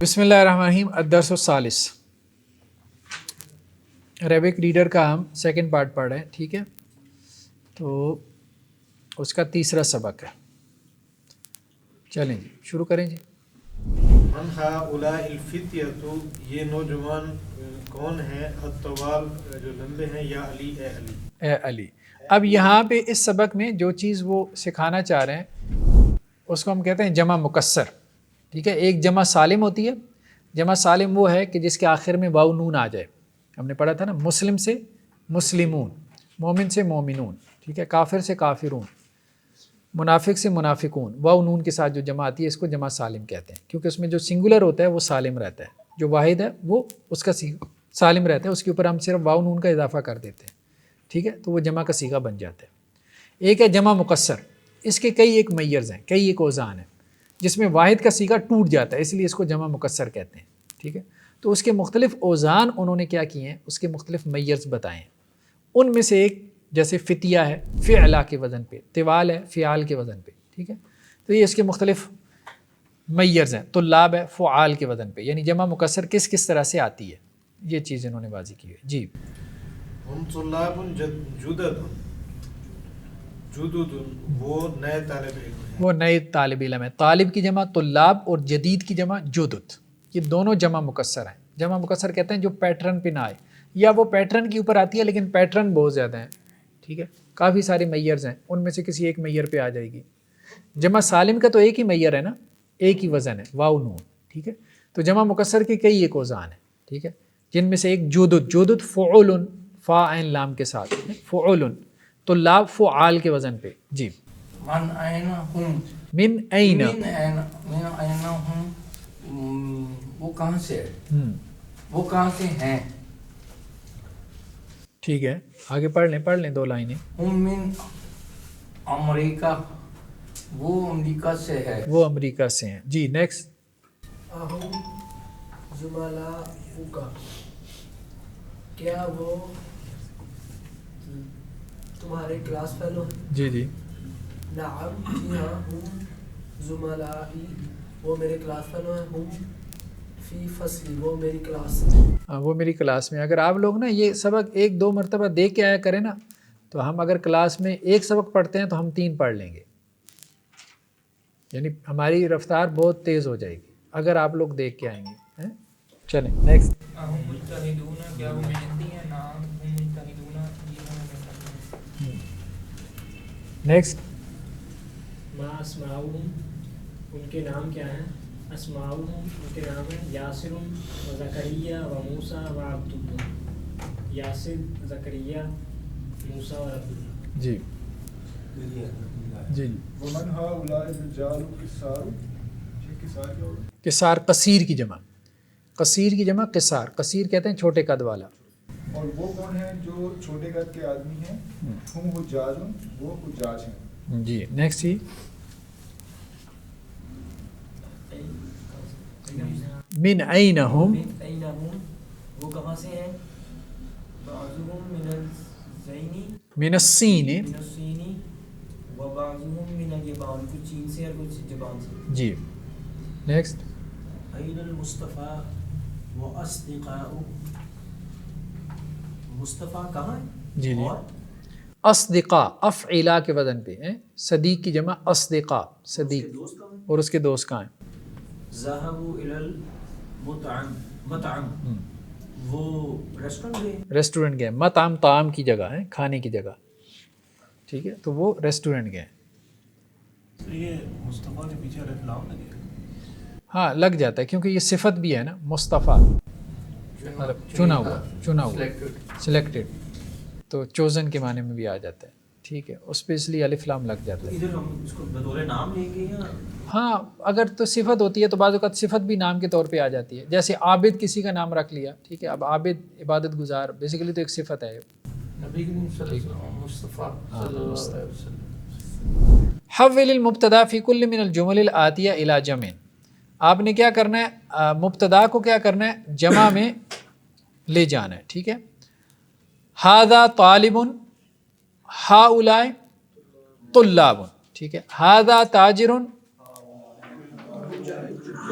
بسم اللہ الرحمن الرحیم الدرس الثالث، عربک ریڈر کا ہم سیکنڈ پارٹ پڑھ رہے ہیں، ٹھیک ہے، تو اس کا تیسرا سبق ہے۔ چلیں جی شروع کریں جی۔ من ہؤلاء الفتیۃ، یہ نوجوان کون ہیں، الطوال جو لمبے ہیں، یا علی اے علی۔ اے علی، اب یہاں پہ اس سبق میں جو چیز وہ سکھانا چاہ رہے ہیں اس کو ہم کہتے ہیں جمع مکسر، ٹھیک ہے۔ ایک جمع سالم ہوتی ہے، جمع سالم وہ ہے کہ جس کے آخر میں واو نون آ جائے، ہم نے پڑھا تھا نا، مسلم سے مسلمون، مومن سے مومنون، ٹھیک ہے، کافر سے کافرون، منافق سے منافقون، واو نون کے ساتھ جو جمع آتی ہے اس کو جمع سالم کہتے ہیں، کیونکہ اس میں جو سنگولر ہوتا ہے وہ سالم رہتا ہے، جو واحد ہے وہ اس کا سالم رہتا ہے، اس کے اوپر ہم صرف واو نون کا اضافہ کر دیتے ہیں، ٹھیک ہے، تو وہ جمع کا صیغہ بن جاتا ہے۔ ایک ہے جمع مکسر، اس کے کئی ایک میرز ہیں، کئی ایک اوزان ہیں، جس میں واحد کا صیغہ ٹوٹ جاتا ہے، اس لیے اس کو جمع مکسر کہتے ہیں، ٹھیک ہے۔ تو اس کے مختلف اوزان انہوں نے کیا کیے ہیں، اس کے مختلف میرز بتائے ہیں۔ ان میں سے ایک جیسے فتیہ ہے فعلا کے وزن پہ، طوال ہے فعال کے وزن پہ، ٹھیک ہے، تو یہ اس کے مختلف میرز ہیں۔ طلاب ہے فعال کے وزن پہ، یعنی جمع مکسر کس کس طرح سے آتی ہے، یہ چیز انہوں نے واضح کی ہے جی۔ ہم طلاب جدد، جدد وہ نئے طالب علم ہیں، وہ نئے طالب علم ہے۔ طالب کی جمع طلاب اور جدید کی جمع جدد، یہ دونوں جمع مکسر ہیں۔ جمع مکسر کہتے ہیں جو پیٹرن پہ نہ آئے، یا وہ پیٹرن کے اوپر آتی ہے لیکن پیٹرن بہت زیادہ ہیں، ٹھیک ہے، کافی سارے میرز ہیں، ان میں سے کسی ایک میئر پہ آ جائے گی۔ جمع سالم کا تو ایک ہی میئر ہے نا، ایک ہی وزن ہے واو نون، ٹھیک ہے، تو جمع مکسر کے کئی ایک اوزان ہیں، ٹھیک ہے، جن میں سے ایک جدد، جدد فعول، فا عین لام کے ساتھ فعول، طلاب فعال کے وزن پہ جی۔ من این ہم، من این، من این ہم، وہ کہاں سے ہے، وہ کہاں سے ہیں، ٹھیک ہے، آگے پڑھ لیں دو لائنیں۔ ہم من امریکہ، وہ امریکہ سے ہے، وہ امریکہ سے ہیں جی۔ نیکسٹ، اہم زملاؤکا، کیا وہ تمہارے کلاس فیلو ہیں؟ جی جی، نعم، جی ہاں، ہم زملائی، وہ میرے کلاس فیلو ہیں، ہم فی فصلی، وہ میری کلاس میں، وہ میری کلاس میں۔ اگر آپ لوگ نا یہ سبق ایک دو مرتبہ دیکھ کے آیا کریں نا، تو ہم اگر کلاس میں ایک سبق پڑھتے ہیں تو ہم 3 پڑھ لیں گے، یعنی ہماری رفتار بہت تیز ہو جائے گی اگر آپ لوگ دیکھ کے آئیں گے۔ چلیں نیکسٹ، اہم مجتہدون، کیا وہ محنتی ہیں، نعم ہم مجتہدون، جی ہاں وہ محنتی ہیں۔ نیکسٹ، ما اسماؤہم، ان کے نام کیا ہیں، اسماؤہم ان کے نام ہیں، یاسر و زکریہ و موسیٰ و عبداللہ، یاسر، زکریہ، موسیٰ اور عبداللہ جی جی۔ ومن ہؤلاء الرجال قصار، قصار کیا ہوگا؟ قصار قصیر کی جمع، قصیر کی جمع قصار، قصیر کہتے ہیں چھوٹے قد والا۔ اور وہ کون ہیں جو چھوٹے قد کے آدمی ہیں، ہم حجاج، وہ حجاج ہیں جی۔ نیکسٹ جی، من این ہم، من این ہم، وہ کہاں سے ہیں، بعضهم من الزینی، من السین من السینی، و بعضهم من الیبان، کچھ چین سے اور کچھ جاپان سے جی۔ نیکسٹ، این المصطفیٰ و اصدقاء، مصطفیٰ کہاں ہے، جی جی۔ اور اصدقاء افعلا کے وزن پہ ہیں، صدیق کی جمع اصدقاء، صدیق، دوست کہاں ہے، اور اس کے دوست کہاں ہیں؟ ذهبوا الی المطعم، مطعم، وہ ریسٹورنٹ گئے، ریسٹورنٹ گئے، مطعم طعام کی جگہ ہے، کھانے کی جگہ، ٹھیک ہے، تو وہ ریسٹورنٹ گئے۔ تو یہ مصطفیٰ کے پیچھے الف لام لگے گا؟ ہاں لگ جاتا ہے کیونکہ یہ صفت بھی ہے نا، مصطفیٰ مطلب چنا ہوا، سلیکٹڈ، تو چوزن کے معنی میں بھی آ جاتا ہے، ٹھیک ہے، اس پہ اس لیے الف لام لگ جاتا ہے۔ ادھر ہم اس کو بطور نام لیں گے یا ہاں اگر تو صفت ہوتی ہے تو بعض اوقات صفت بھی نام کے طور پہ آ جاتی ہے، جیسے عابد کسی کا نام رکھ لیا، ٹھیک ہے، اب عابد عبادت گزار بیسیکلی تو ایک صفت ہے۔ نبی کریم صلی اللہ علیہ وسلم، مصطفیٰ صلی اللہ علیہ وسلم۔ حول المبتدا فی کل من الجمل الآتیہ الی جمع، آپ نے کیا کرنا ہے، مبتدا کو کیا کرنا ہے، جمع میں لے جانا ہے، ٹھیک ہے۔ ھذا طالب، ہؤلاء طلاب، ٹھیک ہے۔ ھذا تاجر،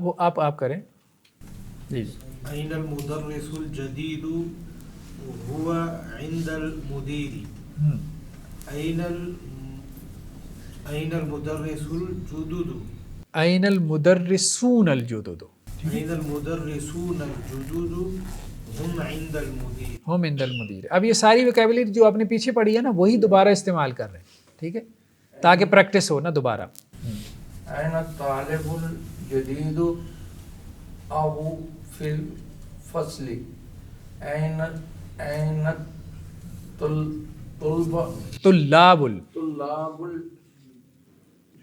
وہ آپ کریں جی أين المدرس الجديد هو عند المدير أين المدرس الجدد أين المدرسون الجدد أين المدرسون الجدد هم عند المدير ہم عند المدیر. اب یہ ساری ویکیبلری جو آپ نے پیچھے پڑھی ہے نا وہی دوبارہ استعمال کر رہے ہیں, ٹھیک ہے, تاکہ پریکٹس ہو نا دوبارہ. أين الطالب الجديد أو في الفصل أين طلاب الطلاب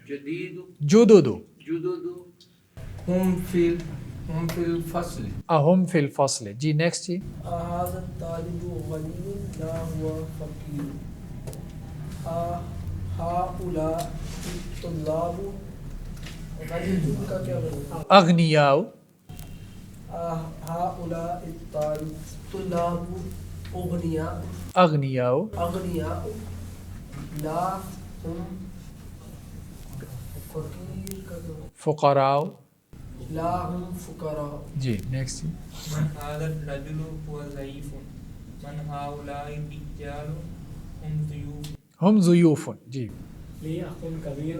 الجديد جدد جدد هم في الفصل اہم فی الفصل. جی نیکسٹ جی. هذا الطالب غني لا هو فقير. هؤلاء الطلاب غني کا کیا بنتا اغنیاء هؤلاء الطلاب أغنياء اغنیاء أغنياء لا هم فقير کا کیا بنتا فقراء. لا هم فقراء. جی نیکسٹ جی. من هذا الرجل هو ضعيف من هؤلاء الرجال هم ضيوف ہم ضیوف. جی لي أخ كبير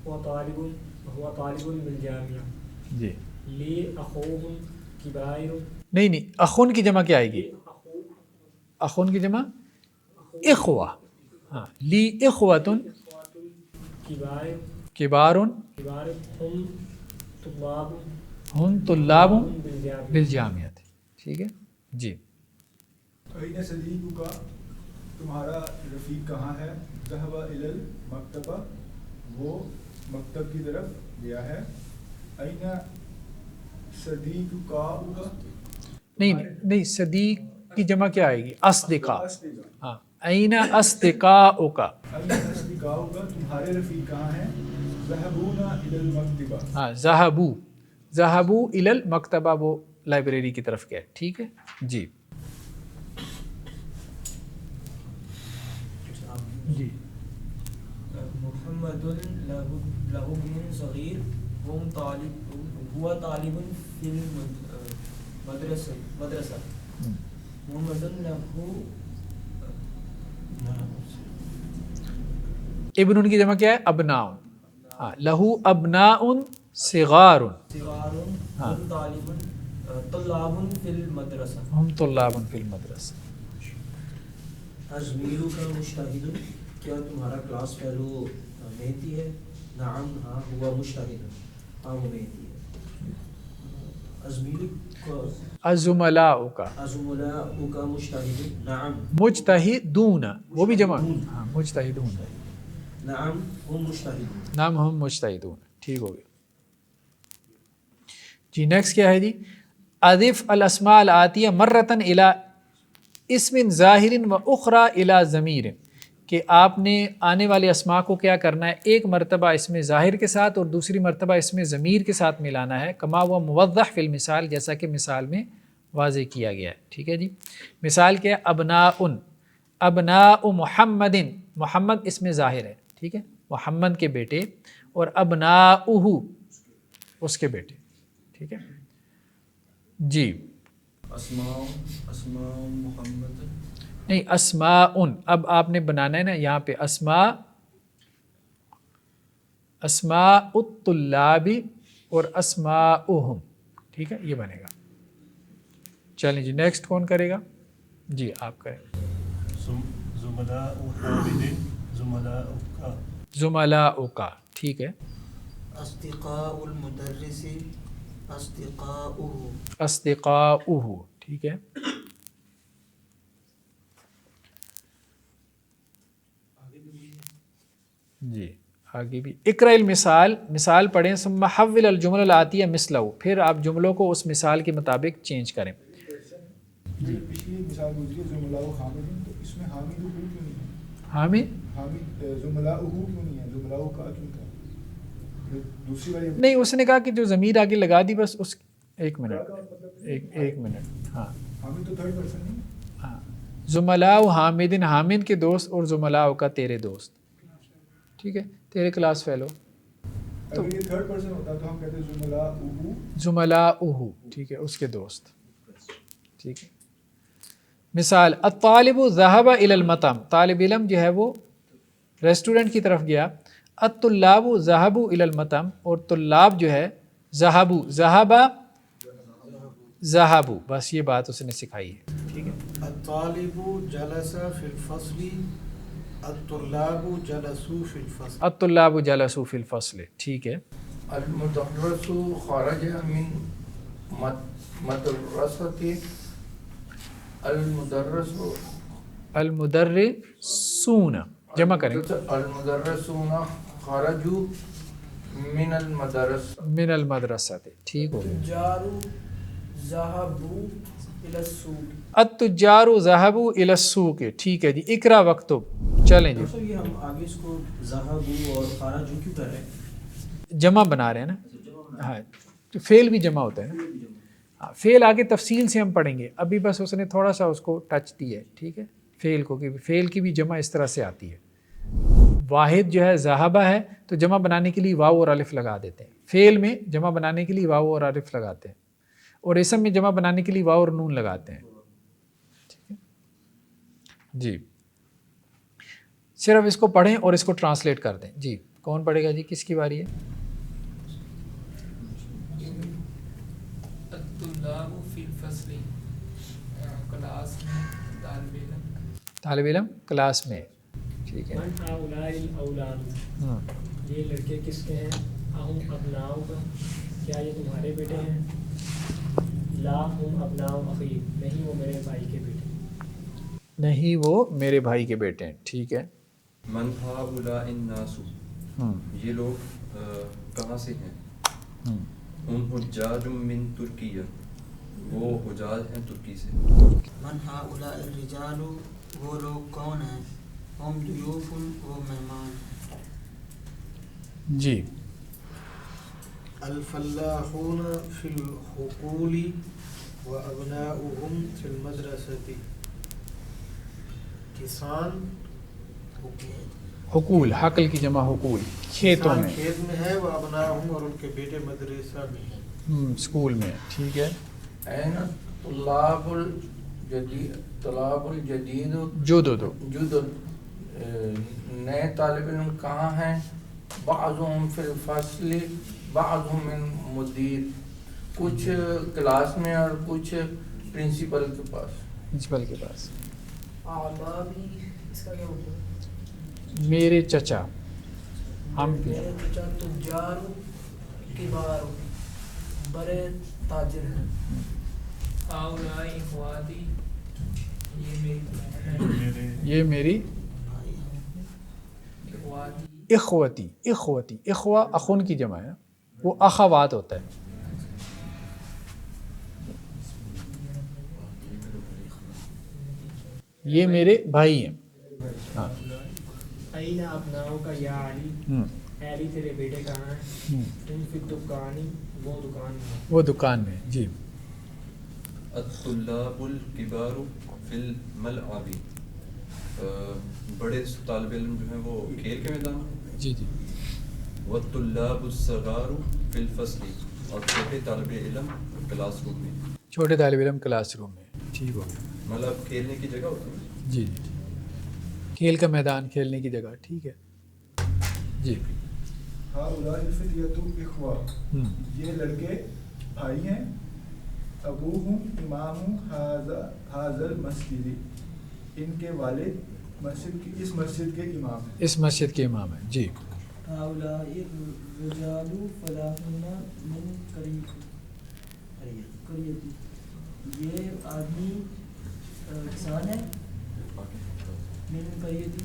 هو طالب بالجامعة. جی لي أخوه كبير. نہیں اخون کی جمع کیا آئے گی؟ اخون کی جمع اخوہ. ہاں لی اخوۃ كبار کبار هم طلاب ہم طلاب بالجامعة. بالجامعہ. ٹھیک ہے جی. أين صديقك تمہارا رفیق کہاں ہے؟ ذهب إلى المكتبة وہ مکتب کی طرف گیا ہے. أين صديقك نہیں صدیق کی جمع کیا آئے گی؟ اصدقاء. ہاں این اصدقاؤک. أين أصدقاؤك تمہارے رفیق کہاں ہیں؟ ذهبون إلى المكتبة. ہاں ذهبوا الی المکتبہ وہ لائبریری کی طرف گئے. ٹھیک ہے جی. جی محمد له ابن صغير هو طالب في المدرسة. محمد له ابن ان کی جمع کیا ہے؟ ابناء. ہاں لہو ابناء صغار. ہاں طلاب في المدرسة. ہم طلاب فی المدرسہ. ازمیرو کا مجتہد کیا تمہارا کلاس فیلو مہندی ہے؟ نعم ہاں ہوا مجتہد. ہاں وہ مہندی ہے. ازمیرو کا الزملاء کا ازملاء کا مجتہد. نعم مجتہدون وہ بھی جمع. ہاں مجتہدون. نعم هم مجتہدون. نام ہم مجتہدون. ٹھیک ہو گیا جی. نیکسٹ کیا ہے جی؟ اضف الاسماء الآتیہ مرتن الی اسم ظاہر و اخری الی ضمیر. کہ آپ نے آنے والے اسماء کو کیا کرنا ہے؟ ایک مرتبہ اسم ظاہر کے ساتھ اور دوسری مرتبہ اسم ضمیر کے ساتھ ملانا ہے. کما ہوا موضح فی المثال جیسا کہ مثال میں واضح کیا گیا ہے. ٹھیک ہے جی. مثال کیا ہے؟ ابناء محمد. محمد اسم ظاہر ہے, ٹھیک ہے, محمد کے بیٹے, اور ابناؤہ اس کے بیٹے. ٹھیک ہے جی. اسماء محمد نہیں اسماء. اب آپ نے بنانا ہے نا یہاں پہ اسماء الطلاب اور اسماؤہم. ٹھیک ہے یہ بنے گا. چلیں جی نیکسٹ کون کرے گا؟ جی آپ کریں. زملاء حامد زملاؤک. ٹھیک ہے. اصدقاء المدرس اصدقاؤہ. ٹھیک ہے. جی آگے بھی اقرأ المثال. مثال پڑھیں. ثم حول الجمل الآتیہ مثلہ. پھر آپ جملوں کو اس مثال کے مطابق چینج کریں. جی پچھلی مثال گزری زملاء حامد تو اس میں حامد کیوں نہیں ہے؟ حامد زملاء کیوں نہیں ہے؟ زملاء کا کیوں تھا؟ دوسری والی نہیں اس نے کہا کہ جو ضمیر آگے لگا دی بس اس. ایک منٹ ہاں حامد تو تھرڈ پرسن نہیں. ہاں زملاء حامد. حامد کے دوست اور زملاء کا تیرے دوست. ٹھیک ہے تیرے کلاس فیلو. اگر یہ تھرڈ پرسن ہوتا تو ہم کہتے زملاؤہ. زملاؤہ، ٹھیک ہے، اس کے دوست. ٹھیک ہے. مثال الطالب ذهب الى المطعم، طالب علم جو ہے وہ ریسٹورنٹ کی طرف گیا. الطلاب ذهبوا الى المطعم، اور طلاب جو ہے ذهبوا، ذهب ذهبوا، بس یہ بات اس نے سکھائی ہے. ٹھیک ہے. الطالب جلس فی الفصل، الطلاب جلسوا فی الفصل. الطلاب جلسوا فی الفصل. ٹھیک ہے. المدرس خرج من مدرستی. المدرس المدرسون، جمع کریں. المدرسون خرجوا من المدرس. من المدرسہ، ٹھیک ہو گیا. تجار ذهبوا الى السوق. التجار ذهبوا الى السوق. ٹھیک ہے جی. اقرا وکتب. چلیں جی. یہ ہم آگے اس کو ذهبوا اور خرجوا کیوں کر رہے ہیں؟ جمع بنا رہے ہیں نا. ہاں، تو فعل بھی جمع ہوتا ہے نا. ہاں، فعل آگے تفصیل سے ہم پڑھیں گے، ابھی بس اس نے تھوڑا سا اس کو ٹچ دی ہے. ٹھیک ہے. فعل کو، کہ فعل کی بھی جمع اس طرح سے آتی ہے. واحد جو ہے ذہبہ ہے تو جمع بنانے کے لیے واو اور الف لگا دیتے ہیں. فعل میں جمع بنانے کے لیے واو اور الف لگاتے ہیں، اور اسم میں جمع بنانے کے لیے واو اور نون لگاتے ہیں. ٹھیک ہے جی. صرف اس کو پڑھیں اور اس کو ٹرانسلیٹ کر دیں. جی کون پڑھے گا جی؟ کس کی باری ہے؟ الطلاب فی الفصل، کلاس میں طالب علم. طالب علم کلاس میں. ٹھیک ہے. من هؤلاء الاولاد، ہاں. یہ لڑکے کس کے ہیں؟ اہم ابناؤک، کیا یہ تمہارے بیٹے ہیں؟ لا ہم ابناء اخی، نہیں وہ میرے بھائی کے بیٹے. نہیں وہ میرے بھائی کے بیٹے ہیں. ٹھیک ہے. من هؤلاء الناس، یہ لوگ کہاں سے ہیں؟ ہم حجاج من ترکیہ، وہ حجاج ہیں ترکی سے. من هؤلاء الرجال، وہ لوگ کون ہیں؟ ہم ضیوف، وہ مہمان. جی. الفلاحون فی الحقول وابناؤہم فی المدرسۃ. کسان حقول، حقل کی جمع حقول، کھیتوں میں. کھیت میں ہے، وہ ابناؤہم، اور ان کے بیٹے مدرسہ میں ہیں، اسکول میں. ٹھیک ہے. این طلاب الجدید، طلاب الجدید جدد، نئے طالب علم کہاں ہیں؟ بعضهم فی الفصل بعضهم من مدیر، کچھ کلاس میں اور کچھ پرنسپل کے پاس. پرنسپل کے پاس. اعمامی، اس کا کیا ہوتا ہے؟ میرے چچا. ہم میرے چچا تجار کبار، بڑے تاجر ہیں. ہؤلاء اخواتی، یہ میری بہن ہے. یہ میری اخواتی، اخوتی. اخوتی، اخوا اخن کی جمع ہے، وہ اخوات ہوتا ہے. یہ میرے بھائی ہیں. ہاں. این ابناؤ کا یا علی، علی تیرے بیٹے کہاں ہیں؟ تم فی الدکانی، وہ دکان میں. وہ دکان میں. جی. الطلاب الکبار فی الملعب، بڑے طالب علم جو ہیں وہ کھیل کے میدان میں. جی جی. والطلاب الصغار فی الفصل، اور چھوٹے طالب علم کلاس روم میں. چھوٹے طالب علم کلاس روم میں. ٹھیک ہو گیا. مطلب کھیلنے کی جگہ ہوتی ہے. جی جی. کھیل کا میدان، کھیلنے کی جگہ. ٹھیک ہے جی. هؤلاء الفتية إخوة، یہ لڑکے بھائی ہیں. ابوہم امام هذا المسجد، ان کے والد مسجد کی، اس مسجد کے امام ہیں. اس مسجد کے امام ہیں. جی. هؤلاء الرجال فلاحون من قریتی، یہ آدمی کسان ہے. من قریتی،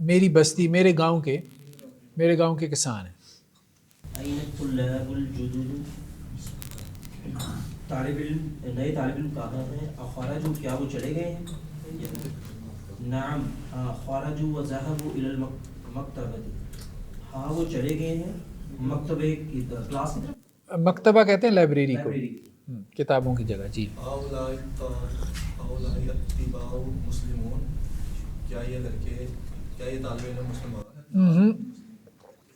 میری بستی، میرے گاؤں کے کسان ہیں. این الطلاب الجدد، طالب علم، نئے طالب علم کہاں ہیں؟ خرجوا، کیا وہ چلے گئے ہیں؟ نعم، خرجوا وذهبوا الى المکتبۃ، ہاں وہ چلے گئے ہیں مکتبے کی طرف، کلاس کی طرف. مکتبہ کہتے ہیں لائبریری کو، کتابوں کی جگہ. جی. هؤلاء الطباع مسلمون، کیا یہ لڑکے، کیا یہ طالب علم مسلمان ہیں؟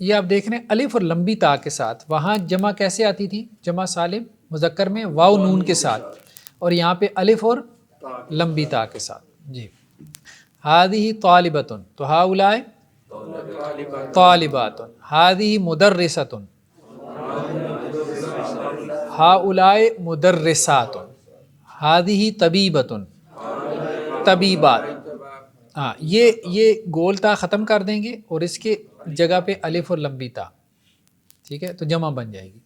یہ آپ دیکھ رہے ہیں الف اور لمبی تا کے ساتھ، وہاں جمع کیسے آتی تھی؟ جمع سالم مذکر میں واو نون کے ساتھ، اور یہاں پہ الف اور لمبی تا کے ساتھ. جی ہادی طالبۃ، تو ہاؤلائے طالبات، ہادی مدرسۃ، ہاؤلائے مدرسات، ہادی طبیبۃ، طبیبات. ہاں یہ گول تا ختم کر دیں گے اور اس کے جگہ پہ الف اور لمبی تا، ٹھیک ہے، تو جمع بن جائے گی.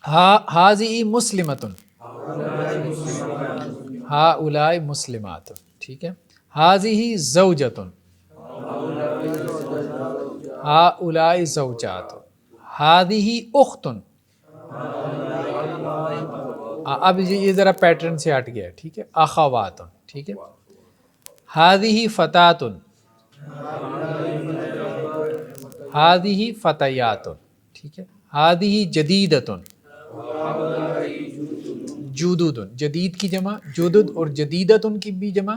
ہاذی مسلمۃ، ہاؤلائے مسلمات، ٹھیک ہے. ہاذی زوجۃ، ہاؤلائے زوجات، ہاذی اخت. اب یہ ذرا پیٹرن سے ہٹ گیا، ٹھیک ہے، اخوات، ٹھیک ہے. ہاذی فتات، ہاذی فتیات، ٹھیک ہے. ہاذی جدیدۃ، جدود، جدید کی جمع جدد اور جدیدۃ کی بھی جمع،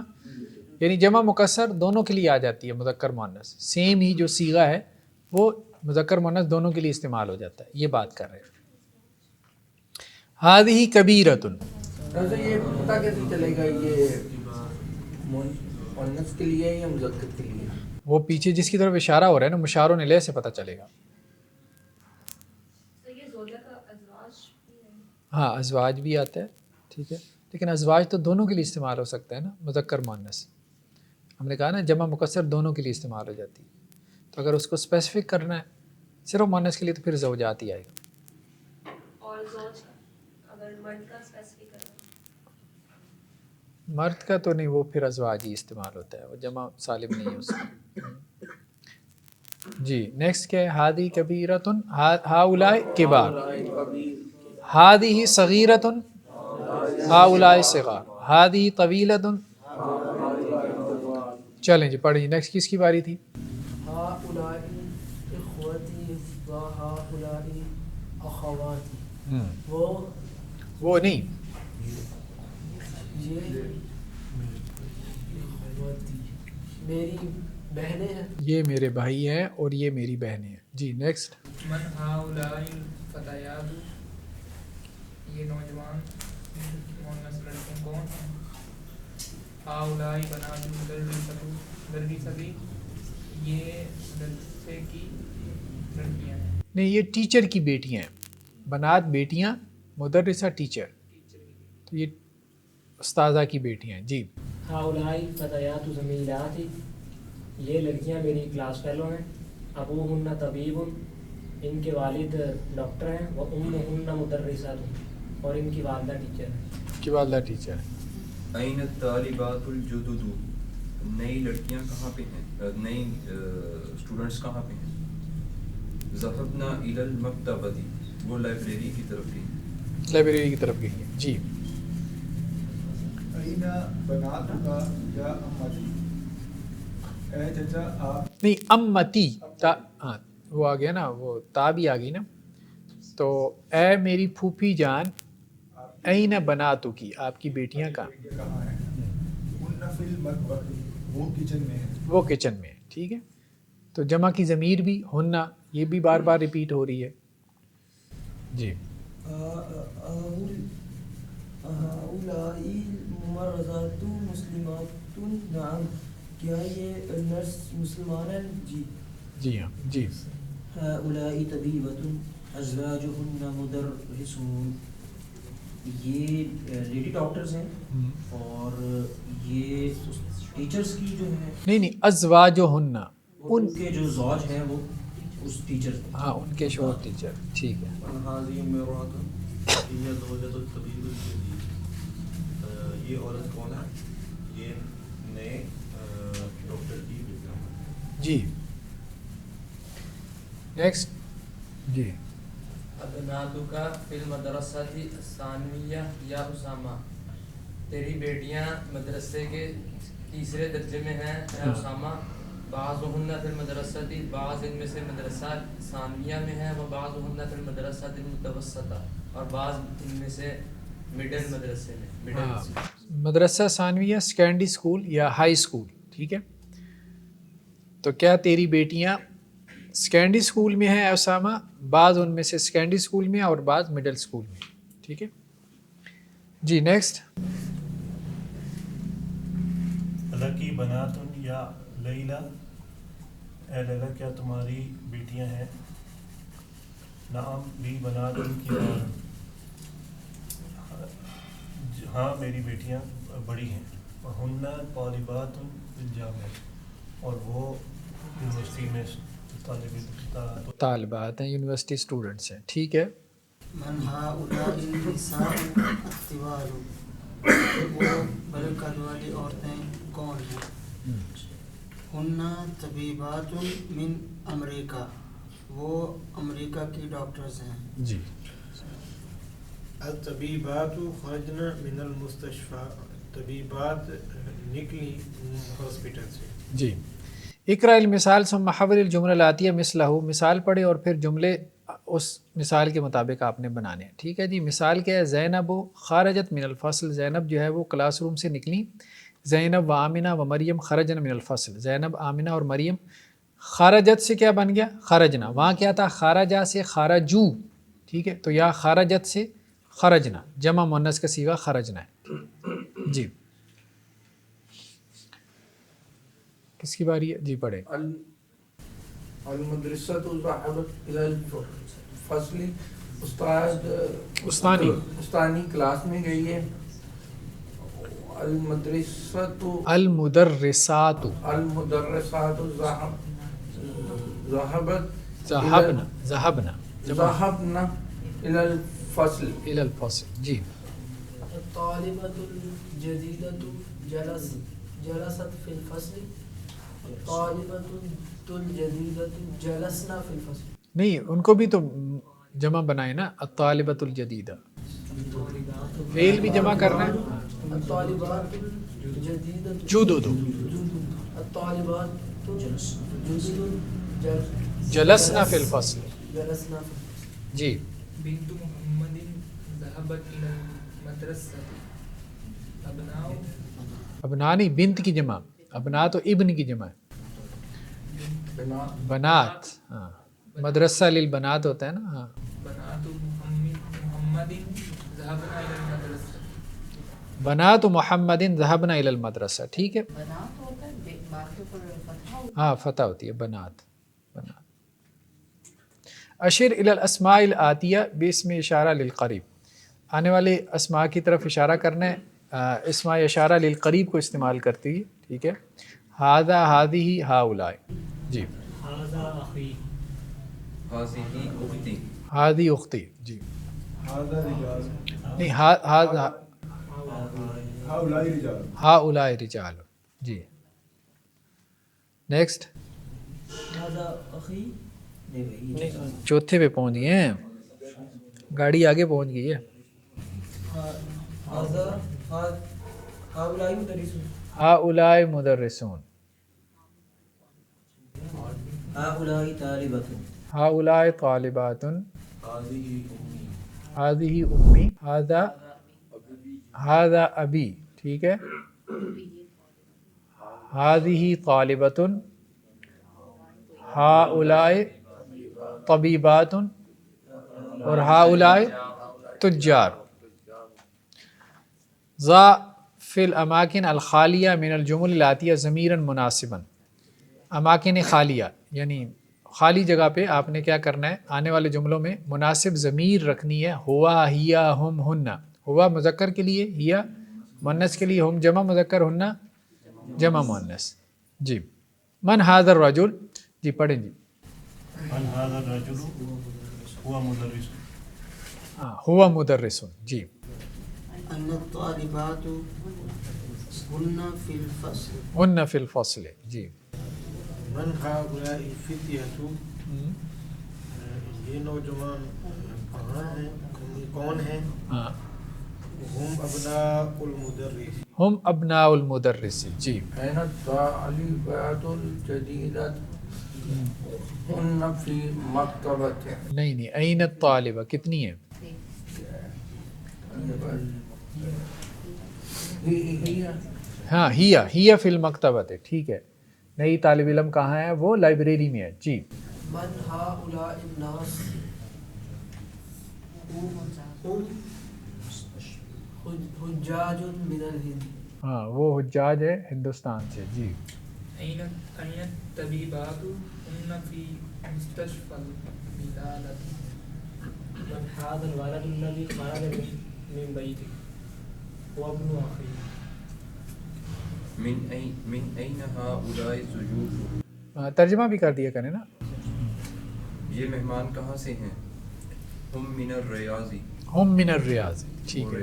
یعنی جمع مکسر دونوں کے لیے آ جاتی ہے مذکر مؤنث. سیم ہی جو صیغہ ہے وہ مذکر مؤنث دونوں کے لیے استعمال ہو جاتا ہے. یہ بات کر رہے ہیں. ہاذی کبیرۃ، یہ پتہ کیسے چلے گا یہ مؤنث کے لیے یا مذکر کے لیے؟ وہ پیچھے جس کی طرف اشارہ ہو رہا ہے نا، مشار الیہ سے پتہ چلے گا. ہاں ازواج بھی آتا ہے، ٹھیک ہے، لیکن ازواج تو دونوں کے لیے استعمال ہو سکتا ہے نا، مذکر مؤنث. ہم نے کہا نا جمع مکسر دونوں کے لیے استعمال ہو جاتی ہے. تو اگر اس کو اسپیسیفک کرنا ہے صرف مؤنث کے لیے تو پھر زوجات ہی آئے گا. اور زوج اگر مرد کا اسپیسیفک کرنا، مرد کا تو نہیں، وہ پھر ازواج ہی استعمال ہوتا ہے، وہ جمع سالم نہیں ہے اس کا. جی نیکسٹ کیا ہے؟ ہادی کبیرۃ، ہاؤلائے کبار، ہادی صغیرۃ، ہاؤلائے صغار، ہادی طویلۃ. چلیں جی پڑھیں. نیکسٹ کس کی باری تھی؟ ہاؤلائی اخوتی و ہاؤلائی اخواتی. وہ نہیں، یہ اخوتی میری بہنیں ہیں، یہ میرے بھائی ہیں اور یہ میری بہنیں ہیں. جی نیکسٹ. من ہاؤلائی الفتیات، یہ نوجوان مونس لڑکیاں کون ہیں؟ ہاؤلائی بنات مدرستی، یہ مدرسے کی لڑکیاں ہیں. نہیں، یہ ٹیچر کی بیٹیاں ہیں. بنات بیٹیاں، مدرسہ ٹیچر، تو یہ استاذہ کی بیٹیاں ہیں. جی ہاؤلائی فتیات زمیلات، یہ لڑکیاں میری کلاس فیلو ہیں. ابوہن طبیب، ان کے والد ڈاکٹر ہیں. وہ امہن مدرسات، اور ان کی والدہ ٹیچر ہیں. کی والدہ ٹیچر ہے. این الطالبات الجدد، نئی لڑکیاں کہاں پہ ہیں، نئی اسٹوڈنٹس کہاں پہ ہیں. ذهبنا الی المکتبۃ، وہ لائبریری کی طرف گئی، لائبریری کی طرف گئی ہیں. جی اینا بنات کا یا امتی، اے چچا آپ، نہیں امتی تا، ہاں وہ آ گیا نا، وہ تا بھی آ گئی نا. تو اے میری پھوپھی جان، این بناتو کی، آپ کی بیٹیاں کہاں ہیں؟ ان فی المطبخ، وہ کچن میں ہیں. وہ کچن میں ہے. ٹھیک ہے، تو جمع کی ضمیر بھی ہننا، یہ بھی بار بار ریپیٹ ہو رہی ہے. جی ہؤلائی ممرضات مسلمات، نعم، کیا یہ نرس مسلمان ہیں؟ جی. جی ہاں. جی ہؤلائی طبیبۃ ازواجہن مدرسون، یہ لیڈی ڈاکٹرز ہیں اور یہ ٹیچرز کی جو ہے، نہیں نہیں، ازواج و ہننا، ان کے جو زوج ہیں وہ اس ٹیچر، ہاں ان کے شوہر ٹیچر. ٹھیک ہے. هذه امرأة هي زوجة الطبيب الجديد، یہ عورت کون ہے؟ یہ نئے ڈاکٹر کی بیٹا ہے. جی نیکسٹ. جی ابناتک فی المدرسۃ الثانویہ یا اسامہ، تیری بیٹیاں مدرسے کے تیسرے درجے میں ہیں اے اسامہ. بعضہن فی المدرسۃ، بعض ان میں سے مدرسہ ثانویہ میں ہے. و بعضہن فی المدرسۃ المتوسطہ، اور بعض ان میں سے مڈل مدرسے میں. ہاں، مدرسہ ثانویہ سیکنڈری اسکول یا ہائی اسکول. ٹھیک ہے، تو کیا تیری بیٹیاں سیکنڈری اسکول میں ہیں اسامہ، بعض ان میں سے سیکنڈری اسکول میں اور بعض مڈل اسکول میں. ٹھیک ہے جی. نیکسٹ. لکی بناتن یا لیلا، اے لیلا کیا تمہاری بیٹیاں ہیں؟ نعم لی بناتن کی ہاں میری بیٹیاں بڑی ہیں. ہن طالبات الجامعہ، اور وہ یونیورسٹی میں طالبات ہیں، یونیورسٹی اسٹوڈنٹس ہیں. ٹھیک ہے. من هؤلاء النساء الطوال، وہ بلکہ والی عورتیں کون ہیں؟ ہن طبیبات من امریکہ، وہ امریکہ کی ڈاکٹرز ہیں. جی. الطبیبات خرجنا من المستشفى، طبیبات نکلی ہاسپٹل سے. جی. اقرأ المثال ثم حول الجملہ الآتیہ مثلہ، مثال پڑھے اور پھر جملے اس مثال کے مطابق آپ نے بنانے ہیں. ٹھیک ہے جی. مثال کیا ہے؟ زینب خارجت من الفصل، زینب جو ہے وہ کلاس روم سے نکلی. زینب و آمنہ و مریم خرجن من الفصل، زینب، آمنہ اور مریم. خارجت سے کیا بن گیا؟ خرجنا. وہاں کیا تھا؟ خارجہ سے خارجو. ٹھیک ہے. تو یا خارجت سے خرجنا، جمع مؤنث کا صیغہ خرجنا ہے. جی. کس کی باری ہے؟ جی پڑھیں. المدرسہ ذهبت الى الفصل، استانی کلاس میں گئی ہے. المدرسات ذهبنا الى الفصل. جی. الطالبۃ الجدیدۃ جلست فی الفصل، الطالبۃ الجدیدۃ جلسنا فی الفصل. نہیں، ان کو بھی تو جمع بنائے نا، الطالبۃ الجدیدہ. فعل بھی جمع کرنا ہے. الطالبات الجدیدۃ جدد، الطالبات جدد جلسنا فی الفصل. جلسنا فی الفصل. جی. بنت محمد ذهبت الى المدرسة. ابنا نہیں، بنت کی جمع، ابنا تو ابن کی جمع ہے. بنات، ہاں، مدرسہ للبنات ہوتا ہے نا. ہاں. بنات محمد ذهبنا الى المدرسة. بنات محمد ذهبنا الى المدرسہ. ٹھیک ہے. بنات ہوتا ہے، باقی پر فتح. ہاں فتح ہوتی ہے. بنات. اشر الی الاسماء الآتیہ باسم اشارہ للقریب، آنے والے اسماء کی طرف اشارہ کرنا ہے اسماء اشارہ للقریب کو استعمال کرتی ہے. ٹھیک ہے. ھذا، ھذہ، ھؤلاء. جی. ھذا اخی، ھذہ اختی، ھذہ اختی. جی. ھذا رجال، نہیں، ھذا ھؤلاء رجال. ھؤلاء رجال. جی. نیکسٹ. ھذا اخی، چوتھے پہ پہنچ گئے ہیں، گاڑی آگے پہنچ گئی ہے. ھؤلاء مدرسون. ھؤلاء طالبات، ھؤلاء طالبات. هذه ھذہ أمي، امی. ھذا ابی. ٹھیک ہے. ھذہ طالبۃ. ھؤلاء طبیبات اور ھؤلاء تجار. ضع فی الاماکن الخالیہ من الجمل الآتیہ ضمیرا مناسبا. اماکن خالیہ یعنی خالی جگہ پہ آپ نے کیا کرنا ہے؟ آنے والے جملوں میں مناسب ضمیر رکھنی ہے. ہوا، ہیا، ہم، ہن. ہوا مذکر کے لیے، ہیا مؤنث کے لیے، ہم جمع مذکر، ہن جمع مؤنث. جی. من ھذا الرجل. جی پڑھیں جی. من هذا الرجل هو مدرس. ہوا مدرس. جی. ان الطالبات هن فی الفصل. ہن فی الفصل. جی. من هؤلاء الفتية، یہ نوجوان کہاں ہیں، کون ہیں؟ ہم ابناء المدرس. ہم ابناء المدرس. جی. این الطالبات الجدیدات ہن فی مکتبۃ. نہیں، این الطالبہ کتنی ہے؟ ہاں، ہیا فی المکتبۃ. ٹھیک ہے. نئی طالب علم کہاں ہے؟ وہ لائبریری میں ہے. جی. من هؤلاء الناس هم حجاج من الهند. ہاں وہ حجاج ہے ہندوستان سے. جی أين الطبيبات هن في مستشفى الولادة. من هذا الولد الذي خرج من بيته هو ابن أخي. من أين هؤلاء الضيوف. ترجمہ بھی کر دیا کریں نا. یہ مہمان کہاں سے ہیں؟ ہم من الریاض. ہم من الریاض. ٹھیک ہے.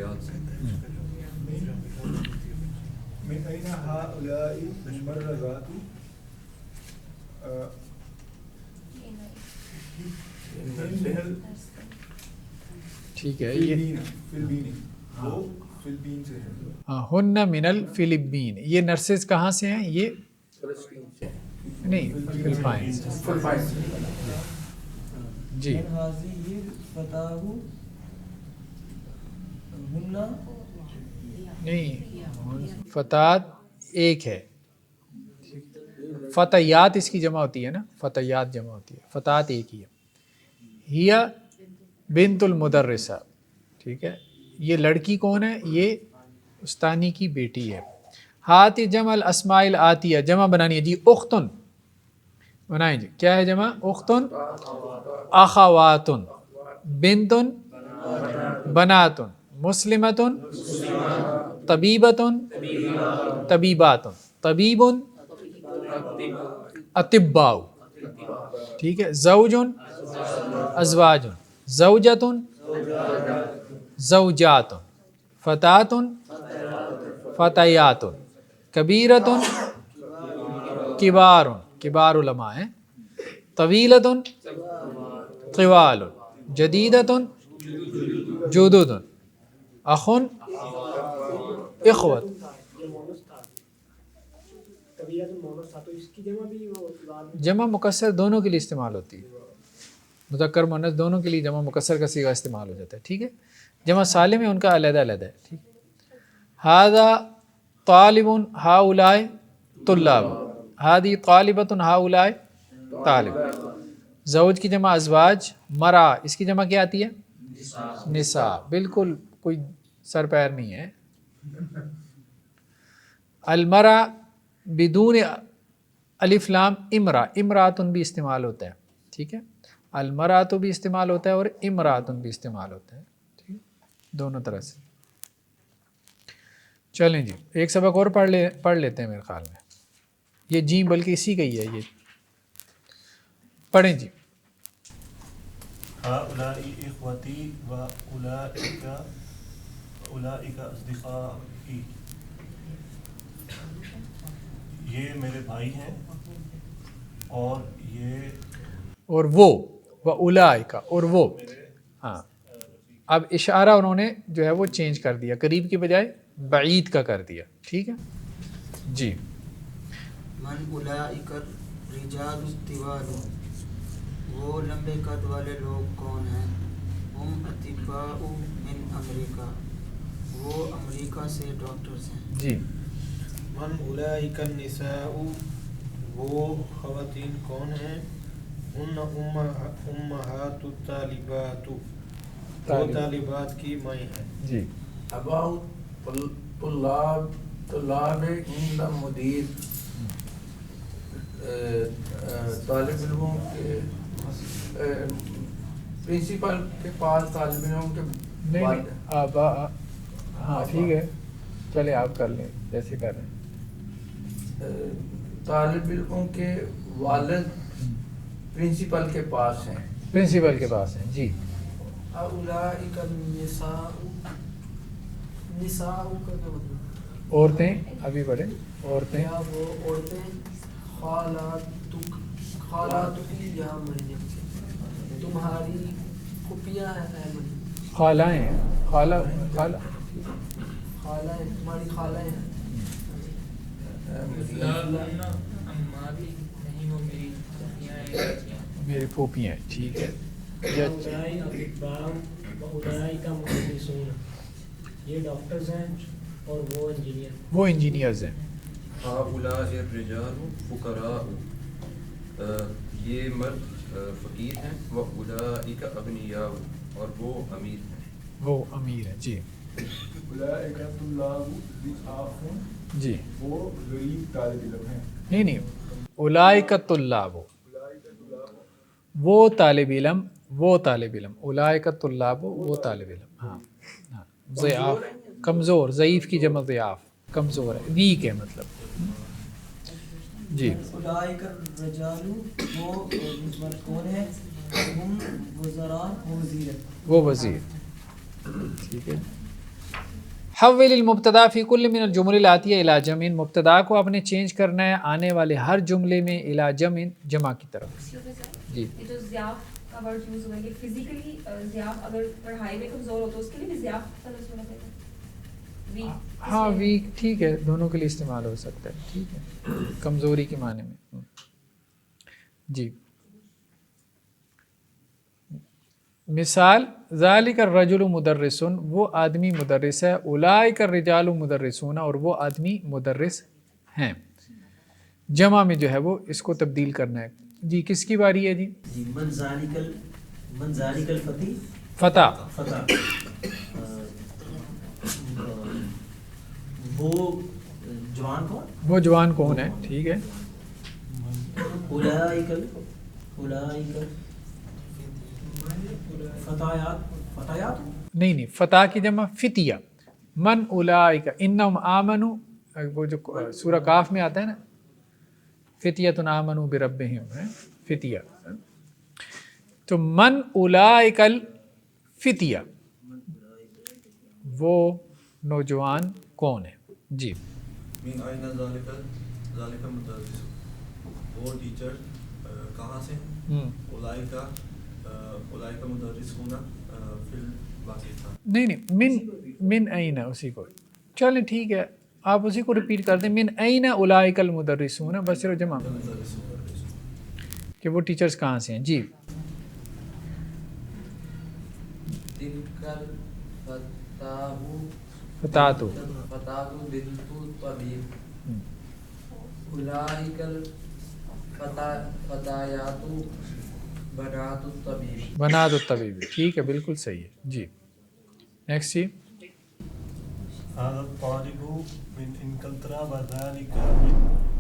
من أين هؤلاء الممرضات. ٹھیک ہے. فلبین وہ فلبین سے ہیں. ہاں ہن من الفلبین. یہ نرسز کہاں سے ہیں؟ یہ نہیں فلپائن. جی نہیں فتات ایک ہے. فتیات اس کی جمع ہوتی ہے نا. فتیات جمع ہوتی ہے. فتات ایک ہی ہے. ہیا بنت المدرسہ. ٹھیک ہے. یہ لڑکی کون ہے؟ یہ استانی کی بیٹی ہے. ہاتھ جمع الاسماء الآتیہ. جمع بنانی ہے جی. اختن بنائیں جی. کیا ہے جمع؟ اختن اخواتن بنتن بناتن مسلمتن طبیبتن طبیباتن طبیبن اطباء. ٹھیک ہے. زوجن ازواجن زوجتن زوجاتن فتاتن فتیاتن کبیرتن کبارن کبار علماء ہیں. طویلتن طوال جدیدتن جدودن اخن اخوت. جمع مکسر دونوں کے لیے استعمال ہوتی ہے. مذکر مؤنث دونوں کے لیے جمع مکسر کا صیغہ استعمال ہو جاتا ہے. ٹھیک ہے. جمع سالم ہے ان کا علیحدہ علیحدہ ہے. ٹھیک. ھذا طالب ھؤلاء طلاب. ھذی طالبۃ ھؤلاء طالب. زوج کی جمع ازواج. مرا اس کی جمع کیا آتی ہے؟ نساء. بالکل کوئی سر پیر نہیں ہے. المرا بدون الف لام امرا. امراتن بھی استعمال ہوتا ہے. ٹھیک ہے. المراتو بھی استعمال ہوتا ہے اور امراتن بھی استعمال ہوتا ہے. ٹھیک ہے. دونوں طرح سے. چلیں جی ایک سبق اور پڑھ لیتے ہیں میرے خیال میں. یہ جی بلکہ اسی کا ہی ہے. یہ پڑھیں جی. هؤلاء إخوتي وأولئك أصدقائي. یہ میرے بھائی ہیں اور یہ اور وہ وَأُولَئِكَ اور وہ. ہاں اب اشارہ انہوں نے جو ہے وہ چینج کر دیا. قریب کی بجائے بعید کا کر دیا. ٹھیک ہے جی. من اولئک الرجال الطوال. وہ لمبے قد والے لوگ کون ہیں؟ ہم اطباء من امریکہ. وہ امریکہ سے ڈاکٹرز ہیں. جی. من اولئک النساء. وہ خواتین کون ہیں؟ ہن امہات الطالبات. وہ طالبات کی مائیں ہیں. جی. اباؤ طلاب عند مدیر. طالب علموں کے پرنسپل کے پاس طالب علموں کے ہاں ٹھیک ہے چلے آپ کر لیں جیسے کر رہے ہیں. طالب علموں کے والد پرنسپل کے پاس ہیں. پرنسپل کے پاس ہیں. جی. اولئک النساء. نساء کا کیا مطلب؟ عورتیں. ابھی پڑھیں. عورتیں. کیا وہ عورتیں خالاتک یا مریم تمہاری پھوپھیاں ہیں اے مریم. خالائیں. خالہ خالائیں تمہاری خالائیں ہیں. میری پھوپھیاں. ٹھیک ہے. یہ ڈاکٹرز ہیں اور وہ انجینئر. وہ انجینئرز ہیں. هؤلاء الرجال فقراء. یہ مرد فقیر ہیں، وَأُولَئِكَ أَغْنِيَاءُ اور وہ امیر ہیں. وہ امیر ہے. جی اولئک طلاب ضعاف جی وہ غریب طالب علم ہیں. نہیں اولئک الطلاب وہ طالب علم اولئک الطلاب وہ طالب علم. ہاں ضعاف کمزور، ضعیف کی جمع ضعاف، کمزور ہے، ویک ہے مطلب. جی اولئک الرجال وہ مرد کون ہے؟ ہم وزراء وہ وزیر. ٹھیک ہے. حول المبتدا فی کل من الجمل الاتیہ الی جمع، مبتدا کو آپ نے چینج کرنا ہے آنے والے ہر جملے میں الی جمع، جمع کی طرف. جی یہ جو ضیاف کا ورڈ یوز ہوا ہے کہ فزیکلی ضیاف اگر پڑھائی میں کمزور ہو تو اس کے لیے بھی ضیاف کا لفظ ہونا چاہیے. ہاں ویک ٹھیک ہے، دونوں کے لیے استعمال ہو سکتا ہے. ٹھیک ہے، کمزوری کے معنی میں. جی مثال ذالک الرجل مدرس، وہ آدمی مدرس ہے. اولئک الرجال مدرسون اور وہ آدمی مدرس ہیں. جمع میں جو ہے وہ اس کو تبدیل کرنا ہے. جی کس کی باری ہے؟ جی من ذالک الفتی فتح. وہ جوان کون؟ وہ جوان کون ہے؟ ٹھیک ہے. اولئک فتایات نہیں فتح کی جمع فتیہ. من اولئک انہم آمنوا، وہ جو سورہ کاف میں آتا ہے نا، فتیۃ آمنوا بربہم، فتیہ. تو من اولئک الفتیہ، وہ نوجوان کون ہے؟ جی من أين ذلك المدرس، وہ ٹیچر کہاں سے ہیں؟ اولئک مدرسون فی الواقع. نہیں من این، اسی کو چلیں ٹھیک ہے، آپ اسی کو ریپیٹ کر دیں. من این اولئک المدرسون، بس صرف جمع کہ وہ ٹیچرز کہاں سے ہیں. جی فتاتو بنت طبیب، اولئک الفتایات بنات الطبیب. بنات الطبیب، ٹھیک ہے بالکل صحیح ہے. جی نیکسٹ. جی هذا الطالب من انگلترا وذلك من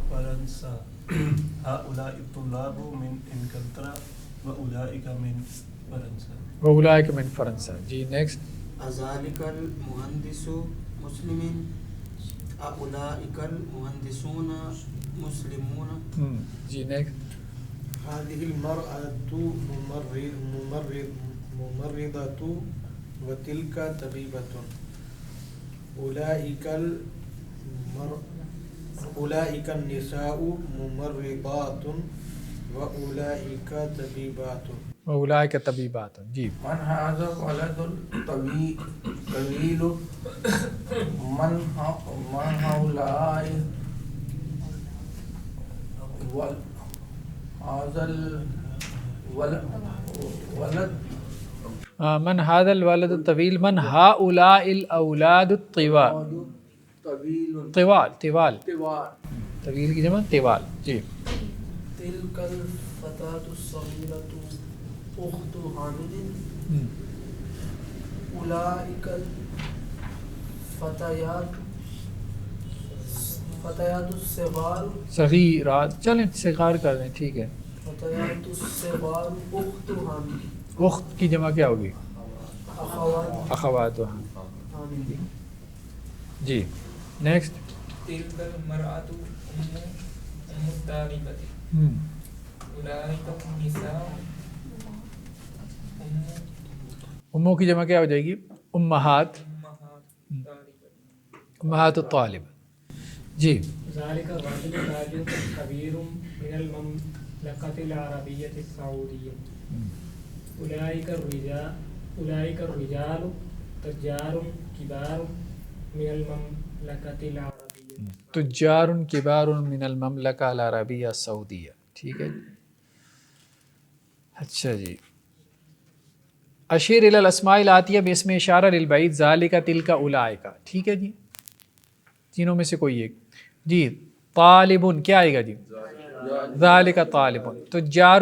فرنسا. هؤلاء الطلاب من انگلترا واولئك من فرنسا. واولئک من فرنسا. جی نیکسٹ. ذالک المہندس مسلم، اولئک المہندسون مسلمون. جی نیکسٹ. هذه المرأة ممرضة وتلك طبيبة. أولئك النساء ممرضات وأولئك طبيبات. واولئک طبیبات. جی من هذا ولد طويل، من هؤلاء هذا الولد. من هذا الولد الطویل، من هؤلاء الاولاد الطوال. طوال طویل کی جمع طوال. جی تلك الفتاة الصغيرة أخت حامد. أولئك الفتيات الصغار. صغیرات، چلیں صغار کر دیں ٹھیک ہے. فتيات الصغار أخت حامد. اخت کی جمع کیا ہوگی؟ أخوات اخوات. جی نیکسٹ. تلك المرأة أم الطالبة، أولئك النساء اموں کی جمع کیا ہو جائے گی؟ امہات. امہات الطالب. جی ذلك الرجل تاجر كبير من المملكة العربية السعودية. أولئك الرجال تجار كبار من المملكة العربية. تجار کبار من المملکہ العربیہ السعودیہ. ٹھیک ہے. اچھا جی. اشیر الی الاسماء الاتیہ باسم اشارہ للبعید، ذالک تلک اولئک. ٹھیک ہے جی، تینوں میں سے کوئی ایک. جی طالب کیا آئے گا جی؟ ذالک طالب. تجار